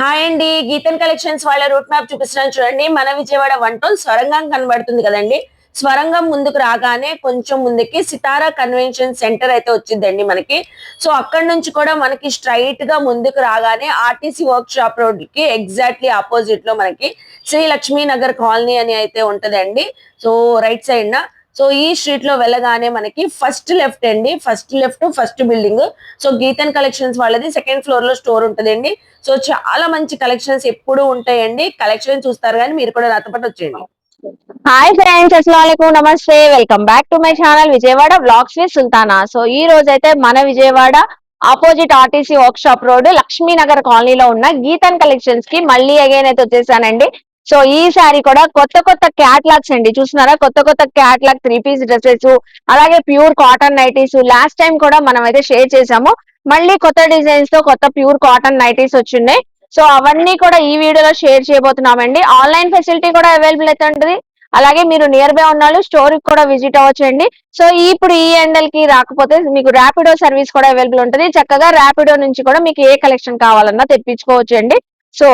Hi అండి. Geethan collections వాళ్ళ route map చూపిస్తున్నాను చూడండి. మన విజయవాడ 1 టౌన్ స్వరంగం కనబడుతుంది కదండి. స్వరంగం ముందుకు రాగానే కొంచెం ముందుకి సితారా కన్వెన్షన్ సెంటర్ అయితే వచ్చిందండి మనకి. సో అక్కడి నుంచి కూడా మనకి స్ట్రైట్ గా ముందుకు రాగానే ఆర్టీసీ వర్క్ షాప్ రోడ్ కి ఎగ్జాక్ట్లీ ఆపోజిట్ లో మనకి శ్రీ లక్ష్మీ నగర్ కాలనీ అని అయితే ఉంటదండి. సో రైట్ సైడ్ నా సో ఈ స్ట్రీట్ లో వెళ్ళగానే మనకి ఫస్ట్ లెఫ్ట్ అండి. First building. So Geethan collections వాళ్ళది సెకండ్ ఫ్లోర్ లో స్టోర్ ఉంటదండి. సో చాలా మంచి కలెక్షన్స్ ఎప్పుడు ఉంటాయండి. కలెక్షన్ చూస్తారు కానీ మీరు కూడా నాతో పాటు వచ్చేయండి. హాయ్ ఫ్రెండ్స్, అస్సలాముఅలైకుం, నమస్తే. Welcome back to my channel Vijayawada blogs with Sultana. So ఈ రోజు అయితే మన Vijayawada opposite RTC workshop road Lakshminagar కాలనీలో ఉన్న గీతన్ కలెక్షన్స్ కి మళ్ళీ అగైన్ అయితే వచ్చేసానండి. సో ఈ సారీ కూడా కొత్త క్యాట్లాగ్స్ అండి. చూస్తున్నారా, కొత్త క్యాట్లాగ్ 3 పీస్ డ్రెస్సెస్, అలాగే pure cotton nighties. Last time కూడా మనం అయితే షేర్ చేసాము. మళ్ళీ కొత్త డిజైన్స్ తో కొత్త ప్యూర్ కాటన్ నైటీస్ వచ్చిన్నాయి. సో అవన్నీ కూడా ఈ వీడియోలో షేర్ చేయబోతున్నామండి. ఆన్లైన్ ఫెసిలిటీ కూడా అవైలబుల్ అయితే ఉంటుంది. అలాగే మీరు నియర్ బై ఉన్న స్టోర్ కి కూడా విజిట్ అవ్వచ్చండి. సో ఇప్పుడు ఈ ఎండలకి రాకపోతే మీకు ర్యాపిడో సర్వీస్ కూడా అవైలబుల్ ఉంటుంది. చక్కగా ర్యాపిడో నుంచి కూడా మీకు ఏ కలెక్షన్ కావాలన్నా తెప్పించుకోవచ్చు అండి. సో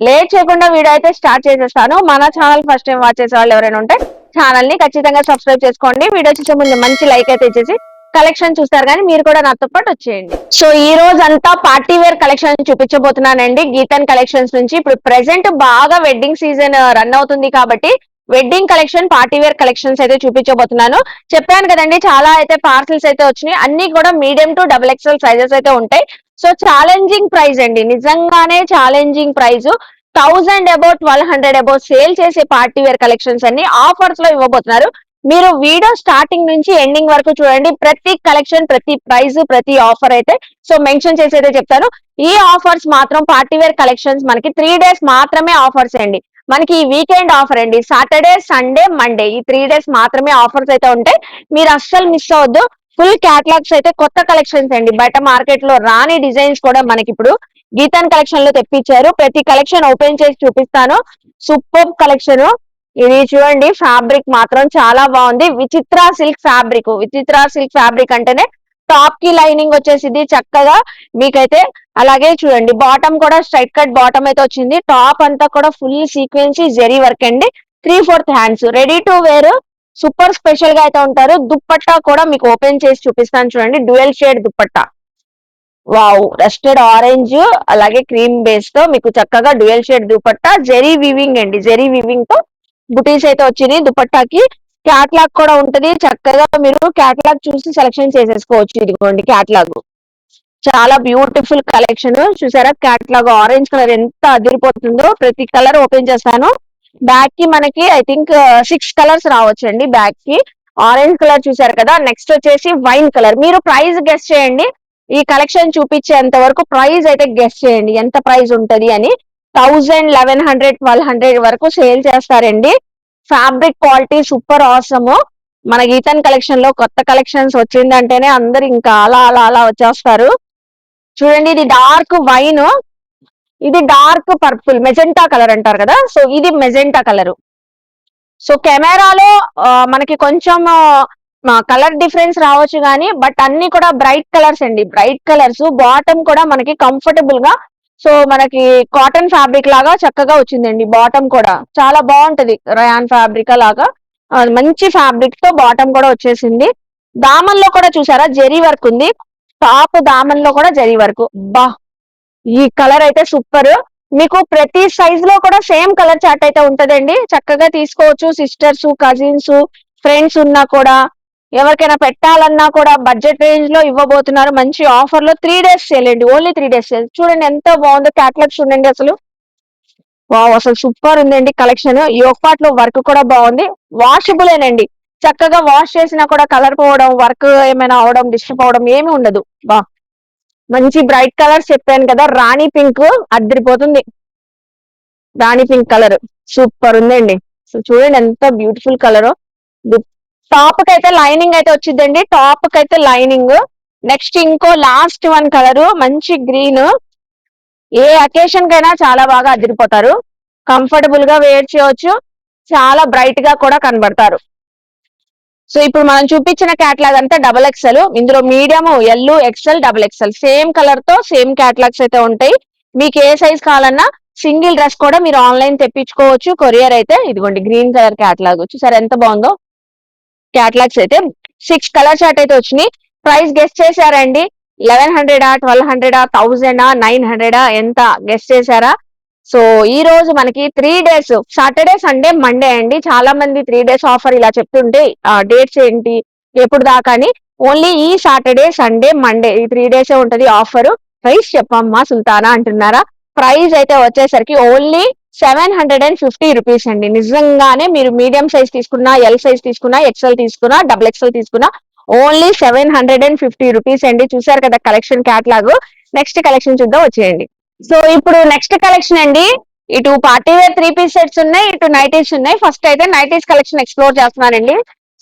లేట్ చేయకుండా వీడియో అయితే స్టార్ట్ చేసేస్తాను. మన ఛానల్ ఫస్ట్ టైం వాచ్ చేసే వాళ్ళు ఎవరైనా ఉంటే ఛానల్ ని ఖచ్చితంగా సబ్స్క్రైబ్ చేసుకోండి. వీడియో చూసే ముందు మంచి లైక్ అయితే ఇచ్చేసి కలెక్షన్ చూస్తారు కానీ మీరు కూడా నాతో పాటు వచ్చేయండి. సో ఈ రోజు అంతా పార్టీ వేర్ కలెక్షన్ చూపించబోతున్నానండి గీతన్ కలెక్షన్స్ నుంచి. ఇప్పుడు ప్రెసెంట్ బాగా వెడ్డింగ్ సీజన్ రన్ అవుతుంది కాబట్టి wedding collection, party wear collections అయితే చూపించబోతున్నాను. చెప్పాను కదండి, చాలా అయితే పార్సల్స్ అయితే వచ్చినాయి. అన్ని కూడా మీడియం టు XXL సైజెస్ అయితే ఉంటాయి. సో ఛాలెంజింగ్ ప్రైస్ అండి, నిజంగానే challenging price. 1000 about 1200 about sale చేసే పార్టీ వేర్ కలెక్షన్స్ అన్ని ఆఫర్స్ లో ఇవ్వబోతున్నారు. మీరు వీడియో స్టార్టింగ్ నుంచి ఎండింగ్ వరకు చూడండి. ప్రతి కలెక్షన్, ప్రతి ప్రైస్, ప్రతి ఆఫర్ అయితే సో మెన్షన్ చేసేదే చెప్తాను. ఈ ఆఫర్స్ మాత్రం పార్టీ వేర్ కలెక్షన్స్ మనకి 3 డేస్ మాత్రమే ఆఫర్స్ అండి. మనకి ఈ వీకెండ్ ఆఫర్ అండి. సాటర్డే, సండే, మండే ఈ 3 డేస్ మాత్రమే ఆఫర్స్ అయితే ఉంటాయి. మీరు అస్సలు మిస్ అవ్వద్దు. ఫుల్ క్యాటలాగ్స్ అయితే కొత్త కలెక్షన్స్ అండి. బయట మార్కెట్ లో రాని డిజైన్స్ కూడా మనకి ఇప్పుడు గీతన్ కలెక్షన్ లో తెప్పించారు. ప్రతి కలెక్షన్ ఓపెన్ చేసి చూపిస్తాను. Super collection. ఇది చూడండి, ఫ్యాబ్రిక్ మాత్రం చాలా బాగుంది. విచిత్ర సిల్క్ ఫ్యాబ్రిక్ అంటేనే టాప్ కి లైనింగ్ వచ్చేసింది చక్కగా మీకైతే. అలాగే చూడండి, బాటమ్ కూడా స్ట్రైట్ కట్ బాటమ్ అయితే వచ్చింది. టాప్ అంతా కూడా ఫుల్ సీక్వెన్సీ జెరీ వర్క్ అండి. 3/4 hands, ready to wear. Super special గా అయితే ఉంటారు. దుప్పట్టా కూడా మీకు ఓపెన్ చేసి చూపిస్తాను చూడండి. Dual shade dupatta. Wow, rusted orange అలాగే క్రీమ్ బేస్ తో మీకు చక్కగా dual shade dupatta. Zari weaving అండి, జెరీ వీవింగ్ తో బుటీస్ అయితే వచ్చింది దుపట్టాకి. క్యాట్లాగ్ కూడా ఉంటది. చక్కగా మీరు క్యాట్లాగ్ చూసి సెలెక్షన్ చేసేసుకోవచ్చు. ఇదిగోండి క్యాట్లాగ్, చాలా బ్యూటిఫుల్ కలెక్షన్. చూసారా, క్యాట్లాగ్ ఆరెంజ్ కలర్ ఎంత అదిరిపోతుందో. ప్రతి కలర్ ఓపెన్ చేస్తాను. బ్యాక్ కి మనకి ఐ థింక్ 6 కలర్స్ రావచ్చు అండి. బ్యాక్ కి ఆరెంజ్ కలర్ చూసారు కదా. నెక్స్ట్ వచ్చేసి వైన్ కలర్. మీరు ప్రైస్ గెస్ చేయండి. ఈ కలెక్షన్ చూపించేంత వరకు ప్రైస్ అయితే గెస్ చేయండి ఎంత ప్రైస్ ఉంటది అని. 1000, 1100, 1200 వరకు సేల్ చేస్తారండి. Fabric quality super awesome. మన గీతన్ కలెక్షన్ లో కొత్త కలెక్షన్స్ వచ్చిందంటేనే అందరు ఇంకా అలా వచ్చేస్తారు. చూడండి, ఇది డార్క్ వైన్, ఇది డార్క్ పర్పుల్, మెజెంటా కలర్ అంటారు కదా. సో ఇది మెజెంటా కలర్. సో కెమెరాలో మనకి కొంచెం కలర్ డిఫరెన్స్ రావచ్చు కానీ బట్ అన్ని కూడా బ్రైట్ కలర్స్ అండి. Bright colours. బాటమ్ కూడా మనకి కంఫర్టబుల్ గా, సో మనకి కాటన్ ఫ్యాబ్రిక్ లాగా చక్కగా వచ్చిందండి. బాటమ్ కూడా చాలా బాగుంటది. రయాన్ ఫ్యాబ్రిక్ లాగా మంచి ఫ్యాబ్రిక్ తో బాటమ్ కూడా వచ్చేసింది. దామన్ లో కూడా చూసారా జెరీ వర్క్ ఉంది. టాప్ దామన్ లో కూడా జెరీ వర్క్. బా, ఈ కలర్ అయితే సూపర్. మీకు ప్రతి సైజ్ లో కూడా సేమ్ కలర్ చార్ట్ అయితే ఉంటదండి. చక్కగా తీసుకోవచ్చు. సిస్టర్స్, కజిన్స్, ఫ్రెండ్స్ ఉన్నా కూడా, ఎవరికైనా పెట్టాలన్నా కూడా బడ్జెట్ రేంజ్ లో ఇవ్వబోతున్నారు. మంచి ఆఫర్ లో 3 డేస్ సేల్ అండి. Only 3 days sale. చూడండి ఎంత బాగుందో క్యాటలాగ్. చూడండి అసలు వావ్, అసలు సూపర్ ఉందండి కలెక్షన్. యోగ్ పార్ట్ లో వర్క్ కూడా బాగుంది. వాషబుల్ ఏనండి. చక్కగా వాష్ చేసినా కూడా కలర్ పోవడం, వర్క్ ఏమైనా అవడం, డిస్టర్బ్ అవడం ఏమి ఉండదు. బా, మంచి బ్రైట్ కలర్స్ చెప్పాను కదా. రాణి పింక్ అద్దరిపోతుంది. రాణి పింక్ కలర్ సూపర్ ఉందండి. సో చూడండి ఎంత బ్యూటిఫుల్ కలర్. టాప్ కి అయితే లైనింగ్ అయితే వచ్చిందండి. టాప్ కి అయితే లైనింగ్. నెక్స్ట్ ఇంకో లాస్ట్ వన్ కలర్ మంచి గ్రీన్. ఏ అకేషన్ కైనా చాలా బాగా అదిరిపోతారు. కంఫర్టబుల్ గా వేర్ చేయవచ్చు. చాలా బ్రైట్ గా కూడా కనబడతారు. సో ఇప్పుడు మనం చూపించిన క్యాటలాగ్ అంతా XXL. ఇందులో medium, L, XL, XXL same colour తో సేమ్ క్యాటలాగ్స్ అయితే ఉంటాయి. మీకు ఏ సైజ్ కావాలన్నా సింగిల్ డ్రెస్ కూడా మీరు ఆన్లైన్ తెప్పించుకోవచ్చు. కొరియర్ అయితే ఇదిగోండి గ్రీన్ కలర్ క్యాట్లాగ్ చూసారు ఎంత బాగుందో. క్యాట్లాగ్స్ అయితే 6 కలర్ చార్ట్ అయితే వచ్చినాయి. ప్రైస్ గెస్ట్ చేశారండి. 1100 1200 1000 900 ఎంత గెస్ట్ చేశారా? సో ఈ రోజు మనకి 3 డేస్ సాటర్డే సండే మండే అండి. చాలా మంది 3 డేస్ ఆఫర్ ఇలా చెప్తుంటే డేట్స్ ఏంటి ఎప్పుడు దాకా అని, ఓన్లీ ఈ సాటర్డే సండే మండే ఈ 3 డేసే ఉంటది ఆఫర్. ప్రైస్ చెప్పమ్మా సుల్తానా అంటున్నారా? ప్రైస్ అయితే వచ్చేసరికి ఓన్లీ 750 రూపీస్ అండి. నిజంగానే మీరు మీడియం సైజ్ తీసుకున్నా, ఎల్ సైజ్ తీసుకున్నా, ఎక్స్ఎల్ తీసుకున్నా, డబుల్ ఎక్స్ఎల్ తీసుకున్నా ఓన్లీ 750 రూపీస్ అండి. చూసారు కదా కలెక్షన్ క్యాట్లాగ్. నెక్స్ట్ కలెక్షన్ చూద్దాం వచ్చేయండి. సో ఇప్పుడు నెక్స్ట్ కలెక్షన్ అండి, ఇటు పార్టీ వేర్ 3 పీస్ సెట్స్ ఉన్నాయి, ఇటు నైటీస్ ఉన్నాయి. ఫస్ట్ అయితే నైటీస్ కలెక్షన్ ఎక్స్ప్లోర్ చేస్తున్నానండి.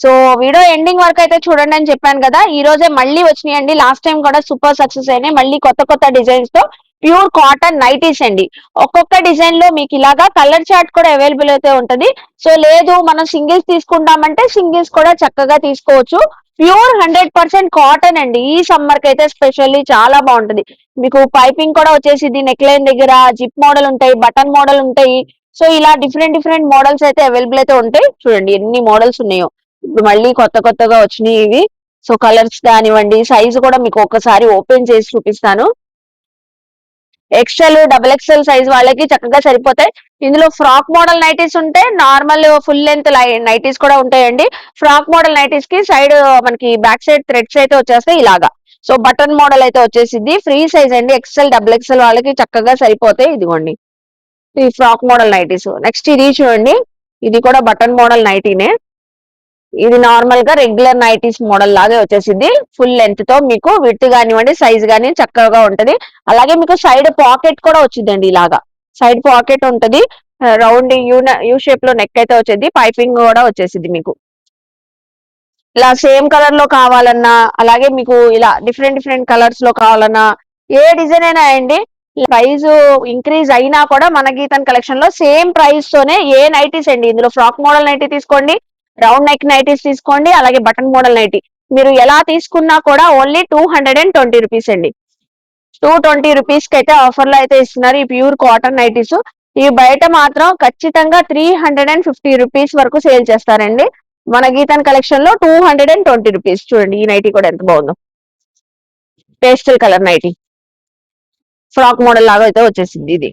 సో వీడియో ఎండింగ్ వరకు అయితే చూడండి అని చెప్పాను కదా. ఈ రోజే మళ్ళీ వచ్చినాయండి. లాస్ట్ టైం కూడా సూపర్ సక్సెస్ అయినాయి. మళ్ళీ కొత్త కొత్త డిజైన్స్ తో ప్యూర్ కాటన్ నైటీస్ అండి. ఒక్కొక్క డిజైన్ లో మీకు ఇలాగా కలర్ చార్ట్ కూడా అవైలబుల్ అయితే ఉంటది. సో లేదు మనం సింగిల్స్ తీసుకుంటామంటే సింగిల్స్ కూడా చక్కగా తీసుకోవచ్చు. ప్యూర్ 100% కాటన్ అండి. ఈ సమ్మర్ కి అయితే స్పెషల్లీ చాలా బాగుంటది. మీకు పైపింగ్ కూడా వచ్చేసి నెక్ లైన్ దగ్గర జిప్ మోడల్ ఉంటాయి, బటన్ మోడల్ ఉంటాయి. సో ఇలా డిఫరెంట్ డిఫరెంట్ మోడల్స్ అయితే అవైలబుల్ అయితే ఉంటాయి. చూడండి ఎన్ని మోడల్స్ ఉన్నాయో. ఇప్పుడు మళ్ళీ కొత్త కొత్తగా వచ్చినాయి ఇవి. సో కలర్స్ కానివ్వండి, సైజు కూడా మీకు ఒకసారి ఓపెన్ చేసి చూపిస్తాను. ఎక్స్ఎల్ డబుల్ ఎక్స్ఎల్ సైజ్ వాళ్ళకి చక్కగా సరిపోతాయి. ఇందులో ఫ్రాక్ మోడల్ నైటీస్ ఉంటాయి, నార్మల్ ఫుల్ లెంత్ నైటీస్ కూడా ఉంటాయండి. ఫ్రాక్ మోడల్ నైటీస్ కి సైడ్ మనకి బ్యాక్ సైడ్ థ్రెడ్స్ అయితే వచ్చేస్తాయి ఇలాగా. సో బటన్ మోడల్ అయితే వచ్చేసింది. ఫ్రీ సైజ్ అండి. ఎక్స్ఎల్ డబుల్ ఎక్స్ఎల్ వాళ్ళకి చక్కగా సరిపోతాయి. ఇదిగోండి ఈ ఫ్రాక్ మోడల్ నైటీస్. నెక్స్ట్ ఇది చూడండి, ఇది కూడా బటన్ మోడల్ నైటీనే. ఇది నార్మల్ గా రెగ్యులర్ నైటీస్ మోడల్ లాగే వచ్చేసింది. ఫుల్ లెంత్ తో మీకు విడ్త్ కానివ్వండి, సైజ్ గానీ చక్కగా ఉంటది. అలాగే మీకు సైడ్ పాకెట్ కూడా వచ్చిందండి. ఇలాగా సైడ్ పాకెట్ ఉంటది. రౌండ్ యూ షేప్ లో నెక్ అయితే వచ్చేది. పైపింగ్ కూడా వచ్చేసింది మీకు. ఇలా సేమ్ కలర్ లో కావాలన్నా, అలాగే మీకు ఇలా డిఫరెంట్ డిఫరెంట్ కలర్స్ లో కావాలన్నా, ఏ డిజైన్ అయినా అండి ప్రైస్ ఇంక్రీజ్ అయినా కూడా మన గీతన్ కలెక్షన్ లో సేమ్ ప్రైస్ తోనే ఏ నైటీస్ అండి. ఇందులో ఫ్రాక్ మోడల్ నైటీ తీసుకోండి, రౌండ్ నెక్ నైటీస్ తీసుకోండి, అలాగే బటన్ మోడల్ నైటీ మీరు ఎలా తీసుకున్నా కూడా ఓన్లీ 220 రూపీస్ అండి. 220 రూపీస్ కి అయితే ఆఫర్ లో అయితే ఇస్తున్నారు ఈ ప్యూర్ కాటన్ నైటీస్. ఈ బయట మాత్రం ఖచ్చితంగా 350 రూపీస్ వరకు సేల్ చేస్తారండి. మన గీతన్ కలెక్షన్ లో 220 రూపీస్. చూడండి ఈ నైటీ కూడా ఎంత బాగుందో. Pastel colour nighty, frock model లాగా అయితే వచ్చేసింది. ఇది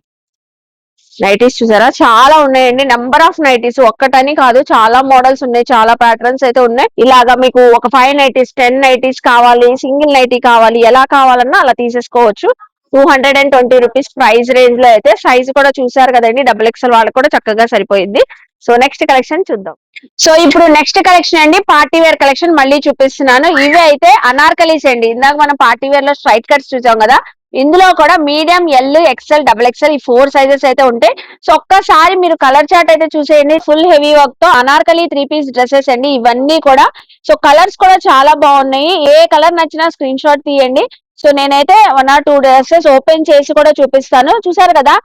నైటీస్ చూసారా చాలా ఉన్నాయండి. నెంబర్ ఆఫ్ నైటీస్ ఒక్కటని కాదు, చాలా మోడల్స్ ఉన్నాయి, చాలా ప్యాటర్న్స్ అయితే ఉన్నాయి. ఇలాగా మీకు ఒక 5 నైటీస్ 10 నైటీస్ కావాలి, సింగిల్ నైటీ కావాలి, ఎలా కావాలన్నా అలా తీసేసుకోవచ్చు. 220 రూపీస్ ప్రైస్ రేంజ్ లో అయితే. సైజ్ కూడా చూసారు కదండి, డబుల్ ఎక్స్ఎల్ వాళ్ళకి కూడా చక్కగా సరిపోయింది. సో నెక్స్ట్ కలెక్షన్ చూద్దాం. సో ఇప్పుడు నెక్స్ట్ కలెక్షన్ అండి పార్టీ వేర్ కలెక్షన్ మళ్ళీ చూపిస్తున్నాను. ఇవి అయితే అనార్కలీస్ అండి. ఇందాక మనం పార్టీ వేర్ లో స్ట్రైట్ కట్స్ చూసాం కదా, ఇందులో కూడా medium, L, XL, double XL ఈ 4 సైజెస్ అయితే ఉంటాయి. సో ఒక్కసారి మీరు కలర్ చార్ట్ అయితే చూసేయండి. ఫుల్ హెవీ వర్క్ తో అనార్కలి 3 పీస్ డ్రెస్సెస్ అండి ఇవన్నీ కూడా. సో కలర్స్ కూడా చాలా బాగున్నాయి. ఏ కలర్ నచ్చినా స్క్రీన్ షాట్ తీయండి. సో నేనైతే 1 or 2 డ్రెస్సెస్ ఓపెన్ చేసి కూడా చూపిస్తాను. చూసారు కదా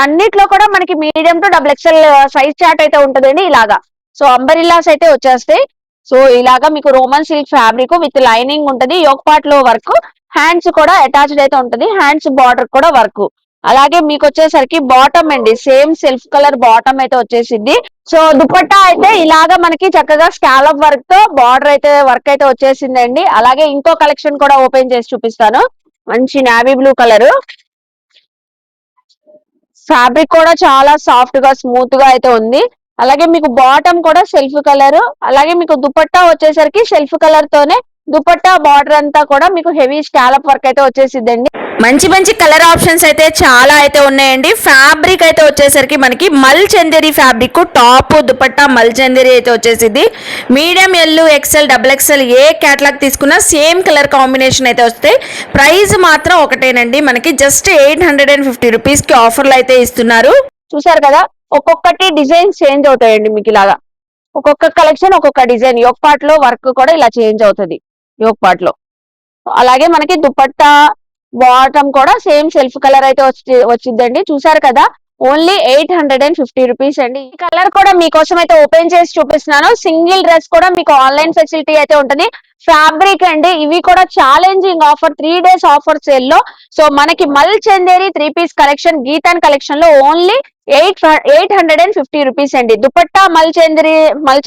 అన్నిట్లో కూడా మనకి medium to double XL size chart అయితే ఉంటుందండి ఇలాగా. సో అంబరిల్లాస్ అయితే వచ్చేస్తాయి. సో ఇలాగా మీకు Roman silk fabric with lining ఉంటది. యోక్ పార్ట్ లో వర్క్, హ్యాండ్స్ కూడా అటాచ్డ్ అయితే ఉంటది. హ్యాండ్స్ బార్డర్ కూడా వర్క్. అలాగే మీకు వచ్చేసరికి బాటమ్ అండి, సేమ్ సెల్ఫ్ కలర్ బాటమ్ అయితే వచ్చేసింది. సో దుపట్టా అయితే ఇలాగా మనకి చక్కగా స్కాలప్ వర్క్ తో బార్డర్ అయితే వర్క్ అయితే వచ్చేసిందండి. అలాగే ఇంకో కలెక్షన్ కూడా ఓపెన్ చేసి చూపిస్తాను. మంచి నావీ బ్లూ కలర్ ఫ్యాబ్రిక్ కూడా చాలా సాఫ్ట్ గా స్మూత్ గా అయితే ఉంది. అలాగే మీకు బాటమ్ కూడా సెల్ఫ్ కలర్, అలాగే మీకు దుపట్టా వచ్చేసరికి సెల్ఫ్ కలర్ తోనే దుపట్టా బార్డర్ అంతా కూడా మీకు హెవీ స్కాలప్ వర్క్ అయితే వచ్చేసిందండి. మంచి మంచి కలర్ ఆప్షన్స్ అయితే చాలా అయితే ఉన్నాయండి. ఫ్యాబ్రిక్ అయితే వచ్చేసరికి మనకి మల్ చందేరి ఫ్యాబ్రిక్, టాప్ దుపట్టా మల్ చందేరి అయితే వచ్చేసింది. Medium, L, XL, double XL ఏ కేటలాగ్ తీసుకున్నా సేమ్ కలర్ కాంబినేషన్ అయితే వస్తాయి. ప్రైస్ మాత్రం ఒకటేనండి, మనకి జస్ట్ 850 రూపీస్ కి ఆఫర్లు అయితే ఇస్తున్నారు. చూసారు కదా ఒక్కొక్కటి డిజైన్ చేంజ్ అవుతాయండి మీకు ఇలాగా. ఒక్కొక్క కలెక్షన్ ఒక్కొక్క డిజైన్. యోక్ పార్ట్ లో వర్క్ కూడా ఇలా చేంజ్ అవుతుంది యోక్ పార్ట్ లో. అలాగే మనకి దుపట్టా బాటమ్ కూడా సేమ్ సెల్ఫ్ కలర్ అయితే వచ్చిందండి. చూసారు కదా ఓన్లీ 850 రూపీస్ అండి. ఈ కలర్ కూడా మీకోసం అయితే ఓపెన్ చేసి చూపిస్తున్నాను. సింగిల్ డ్రెస్ కూడా మీకు ఆన్లైన్ ఫెసిలిటీ అయితే ఉంటుంది. ఫ్యాబ్రిక్ అండి, ఇవి కూడా challenging offer, 3 days offer sale లో. సో మనకి మల్ చందేరి 3 piece కలెక్షన్ గీతాన్ కలెక్షన్ లో ఓన్లీ 850 రూపీస్ అండి. దుపట్టా మల్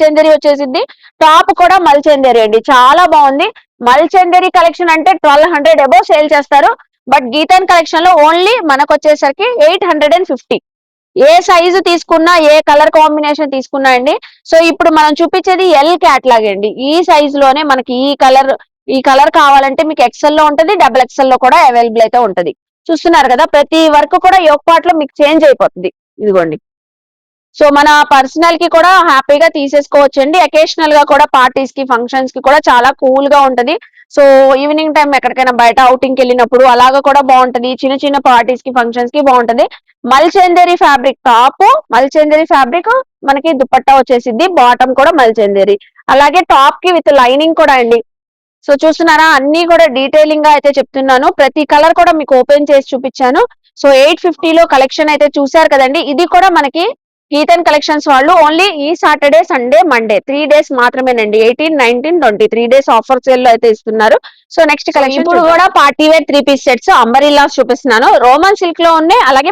చందేరి వచ్చేసింది. టాప్ కూడా మల్ చందేరి అండి, చాలా బాగుంది. మల్ చందేరి కలెక్షన్ అంటే 1200 అబౌవ్ సేల్ చేస్తారు. బట్ గీతాన్ కలెక్షన్ లో ఓన్లీ మనకు వచ్చేసరికి 850. ఏ సైజు తీసుకున్నా, ఏ కలర్ కాంబినేషన్ తీసుకున్నా అండి. సో ఇప్పుడు మనం చూపించేది ఎల్ క్యాట్లాగ్ అండి. ఈ సైజ్ లోనే మనకి ఈ కలర్ కావాలంటే మీకు ఎక్సెల్ లో ఉంటది, డబుల్ ఎక్సెల్ లో కూడా అవైలబుల్ అయితే ఉంటది. చూస్తున్నారు కదా, ప్రతి వర్క్ కూడా యోగ్ పార్ట్ లో మీకు చేంజ్ అయిపోతుంది. ఇదిగోండి. సో మన పర్సనల్ కి కూడా హ్యాపీగా తీసేసుకోవచ్చండి. అకేషనల్ గా కూడా పార్టీస్ కి, ఫంక్షన్స్ కి కూడా చాలా కూల్ గా ఉంటది. సో ఈవినింగ్ టైం ఎక్కడికైనా బయట అవుటింగ్ కి వెళ్ళినప్పుడు అలాగా కూడా బాగుంటది. చిన్న చిన్న పార్టీస్ కి, ఫంక్షన్స్ కి బాగుంటది. మల్చందేరి ఫ్యాబ్రిక్ టాప్, మల్చందేరి ఫ్యాబ్రిక్ మనకి దుపట్టా వచ్చేసిద్ది. బాటమ్ కూడా మల్చందేరి, అలాగే టాప్ కి విత్ లైనింగ్ కూడా అండి. సో చూస్తున్నారా, అన్ని కూడా డీటెయిలింగ్ గా అయితే చెప్తున్నాను. ప్రతి కలర్ కూడా మీకు ఓపెన్ చేసి చూపించాను. సో 850 లో కలెక్షన్ అయితే చూసారు కదండి. ఇది కూడా మనకి గీతన్ కలెక్షన్స్ వాళ్ళు ఓన్లీ ఈ సాటర్డే, సండే, మండే 3 days మాత్రమేనండి. 18, 19, 20 3 days ఆఫర్ సేల్ లో అయితే ఇస్తున్నారు. సో నెక్స్ట్ కలెక్షన్ ఇప్పుడు కూడా party wear 3 piece sets umbrellas చూపిస్తున్నాను. రోమన్ సిల్క్ లో ఉన్నాయి, అలాగే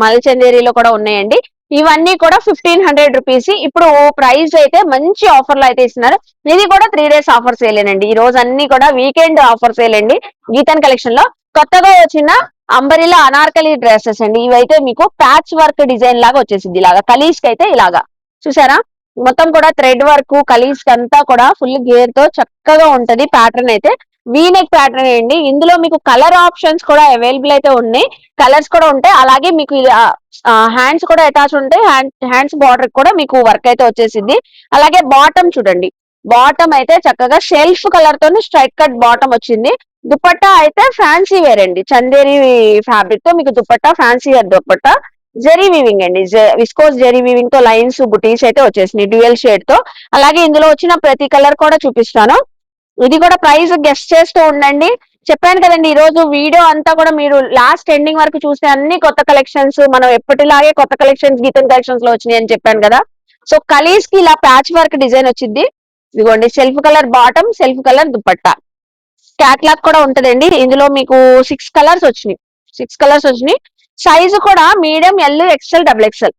మల్చందేరిలో కూడా ఉన్నాయండి. ఇవన్నీ కూడా 1500 రూపీస్. ఇప్పుడు ప్రైస్ అయితే మంచి ఆఫర్ లో అయితే ఇస్తున్నారు. ఇది కూడా 3 days ఆఫర్ సేలేనండి. ఈ రోజు అన్ని కూడా వీకెండ్ ఆఫర్ సేల్ అండి. గీతన్ కలెక్షన్ లో కొత్తగా వచ్చిన అంబరిలా అనార్కలి డ్రెస్సెస్ అండి. ఇవైతే మీకు ప్యాచ్ వర్క్ డిజైన్ లాగా వచ్చేసింది. ఇలాగా కలీస్ కి అయితే ఇలాగా చూసారా, మొత్తం కూడా థ్రెడ్ వర్క్ కలీస్ అంతా కూడా ఫుల్ గేర్ తో చక్కగా ఉంటది. ప్యాటర్న్ అయితే వీనెక్ ప్యాటర్న్ అండి. ఇందులో మీకు కలర్ ఆప్షన్స్ కూడా అవైలబుల్ అయితే ఉన్నాయి. కలర్స్ కూడా ఉంటాయి. అలాగే మీకు హ్యాండ్స్ కూడా అటాచ్ ఉంటాయి. హ్యాండ్స్ బార్డర్ కూడా మీకు వర్క్ అయితే వచ్చేసింది. అలాగే బాటమ్ చూడండి, బాటమ్ అయితే చక్కగా షెల్ఫ్ కలర్ తోని స్ట్రైట్ కట్ బాటమ్ వచ్చింది. దుపట్టా అయితే ఫ్యాన్సీ వేర్ అండి. చందేరి ఫ్యాబ్రిక్ తో మీకు dupatta fancy wear dupatta. Zari weaving అండి, విస్కోస్ జెరీ వీవింగ్ తో లైన్స్ బుటీస్ అయితే వచ్చేసినాయి డ్యూయల్ షేడ్ తో. అలాగే ఇందులో వచ్చిన ప్రతి కలర్ కూడా చూపిస్తాను. ఇది కూడా ప్రైస్ గెస్ట్ చేస్తూ ఉండండి. చెప్పాను కదండి, ఈ రోజు వీడియో అంతా కూడా మీరు లాస్ట్ ఎండింగ్ వరకు చూస్తే అన్ని కొత్త కలెక్షన్స్, మనం ఎప్పటిలాగే కొత్త కలెక్షన్స్ గీతన్ కలెక్షన్స్ లో వచ్చినాయి అని చెప్పాను కదా. సో కలీస్ కి ఇలా ప్యాచ్ వర్క్ డిజైన్ వచ్చింది. ఇదిగోండి, self colour bottom, self colour dupatta. Catalogue కూడా ఉంటదండి. ఇందులో మీకు 6 కలర్స్ వచ్చినాయి. సైజు కూడా medium, L, XL, double XL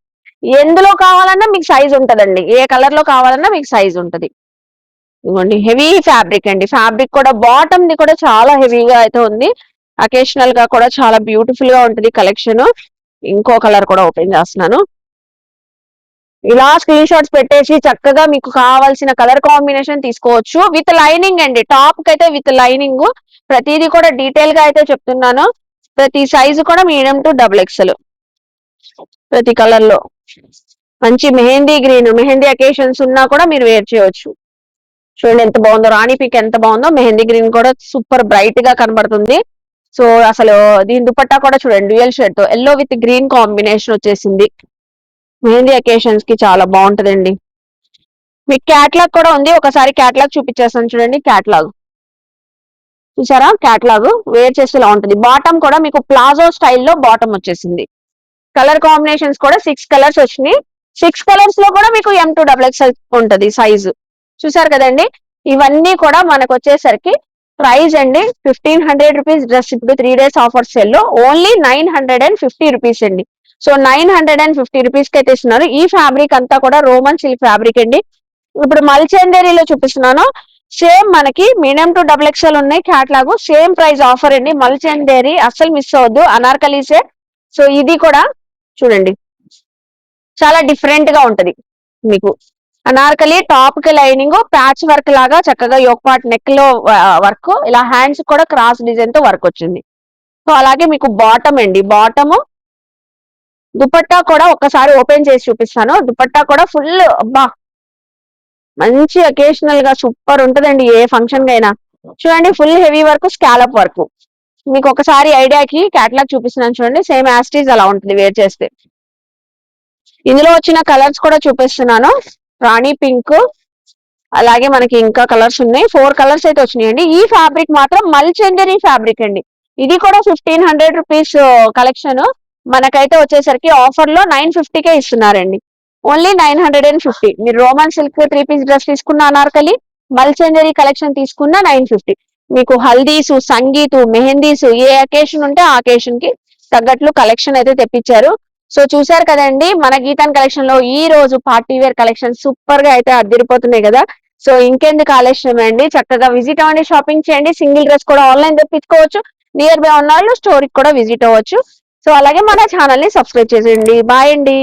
ఎందులో కావాలన్నా మీకు సైజ్ ఉంటదండి. ఏ కలర్ లో కావాలన్నా మీకు సైజ్ ఉంటది. ఇదిగోండి, హెవీ ఫ్యాబ్రిక్ అండి. ఫ్యాబ్రిక్ కూడా బాటమ్ ది కూడా చాలా హెవీగా అయితే ఉంది. అకేషనల్ గా కూడా చాలా బ్యూటిఫుల్ గా ఉంటది కలెక్షన్. ఇంకో కలర్ కూడా ఓపెన్ చేస్తున్నాను. ఇలా స్క్రీన్ షాట్స్ పెట్టేసి చక్కగా మీకు కావాల్సిన కలర్ కాంబినేషన్ తీసుకోవచ్చు. విత్ లైనింగ్ అండి, టాప్ కి అయితే విత్ లైనింగ్. ప్రతిదీ కూడా డీటెయిల్ గా అయితే చెప్తున్నాను. ప్రతి సైజు కూడా మీడియం టు డబుల్ ఎక్స్ఎల్. ప్రతి కలర్ లో మంచి మెహందీ గ్రీన్, మెహందీ అకేషన్స్ ఉన్నా కూడా మీరు వేర్ చేయవచ్చు. చూడండి ఎంత బాగుందో, రాణి పిక్ ఎంత బాగుందో. మెహందీ గ్రీన్ కూడా సూపర్ బ్రైట్ గా కనబడుతుంది. సో అసలు దీని దుపట్టా కూడా చూడండి, డ్యూయల్ షేడ్ తో ఎల్లో విత్ గ్రీన్ కాంబినేషన్ వచ్చేసింది. మెహందీ అకేషన్స్ కి చాలా బాగుంటదండి. మీకు క్యాట్లాగ్ కూడా ఉంది, ఒకసారి క్యాట్లాగ్ చూపించేస్తాను చూడండి. క్యాట్లాగ్ చూసారా, క్యాట్లాగ్ వేర్ చేస్తే ఇలా ఉంటుంది. బాటమ్ కూడా మీకు ప్లాజో స్టైల్లో బాటమ్ వచ్చేసింది. కలర్ కాంబినేషన్స్ కూడా 6 కలర్స్ వచ్చినాయి. 6 కలర్స్ లో కూడా మీకు M2XXL ఉంటది సైజు. చూసారు కదండి, ఇవన్నీ కూడా మనకు వచ్చేసరికి ప్రైస్ అండి 1500 రూపీస్ డ్రెస్. ఇప్పుడు 3 days ఆఫర్ సేల్ లో ఓన్లీ 950 రూపీస్ అండి. సో 950 రూపీస్ కి అయితే ఇస్తున్నారు. ఈ ఫ్యాబ్రిక్ అంతా కూడా రోమన్ సిల్క్ ఫ్యాబ్రిక్ అండి. ఇప్పుడు మల్చందేరిలో చూపిస్తున్నాను. సేమ్ మనకి మీడియం టు డబుల్ ఎక్స్ఎల్ ఉన్నాయి. క్యాట్లాగ్ సేమ్ ప్రైస్ ఆఫర్ అండి. మల్చందేరి అస్సలు మిస్ అవ్వద్దు, అనార్కలీసే. సో ఇది కూడా చూడండి, చాలా డిఫరెంట్ గా ఉంటది. మీకు అనార్కలి టాప్ కి లైనింగ్, ప్యాచ్ వర్క్ లాగా చక్కగా యోక్ పార్ట్ నెక్ లో వర్క్, ఇలా హ్యాండ్స్ కూడా క్రాస్ డిజైన్ తో వర్క్ వచ్చింది. సో అలాగే మీకు బాటమ్ అండి, బాటమ్ దుపట్టా కూడా ఒక్కసారి ఓపెన్ చేసి చూపిస్తాను. దుపట్టా కూడా ఫుల్ అబ్బా మంచి అకేషనల్ గా సూపర్ ఉంటదండి. ఏ ఫంక్షన్ కైనా చూడండి, full heavy work, scallop work. మీకు ఒకసారి ఐడియాకి క్యాటలాగ్ చూపిస్తున్నాను చూడండి. సేమ్ యాస్టీజ్ అలా ఉంటుంది వేర్ చేస్తే. ఇందులో వచ్చిన కలర్స్ కూడా చూపిస్తున్నాను. రాణి పింక్, అలాగే మనకి ఇంకా కలర్స్ ఉన్నాయి. 4 కలర్స్ అయితే వచ్చినాయండి. ఈ ఫ్యాబ్రిక్ మాత్రం మల్చందేరి ఫ్యాబ్రిక్ అండి. ఇది కూడా 1500 రూపీస్ కలెక్షన్. మనకైతే వచ్చేసరికి ఆఫర్ లో 950కే ఇస్తున్నారండి. ఓన్లీ 950. మీరు రోమన్ సిల్క్ 3 పీస్ డ్రెస్ తీసుకున్న అనార్కలి, మల్చంజరీ కలెక్షన్ తీసుకున్న 950. మీకు హల్దీసు, సంగీతు, మెహందీసు ఏ అకేషన్ ఉంటే ఆ అకేషన్ కి తగ్గట్లు కలెక్షన్ అయితే తెప్పించారు. సో చూసారు కదండి, మన గీతాన్ కలెక్షన్ లో ఈ రోజు పార్టీ వేర్ కలెక్షన్ సూపర్ గా అయితే అదిరిపోతున్నాయి కదా. సో ఇంకెందుకు ఆలస్యం అండి, చక్కగా విజిట్ అవ్వండి, షాపింగ్ చేయండి. సింగిల్ డ్రెస్ కూడా ఆన్లైన్ తెప్పించుకోవచ్చు. నియర్ బై ఉన్న వాళ్ళు స్టోర్ కి కూడా విజిట్ అవ్వచ్చు. సో అలాగే మన ఛానల్ ని సబ్స్క్రైబ్ చేసేయండి. బాయ్ అండి.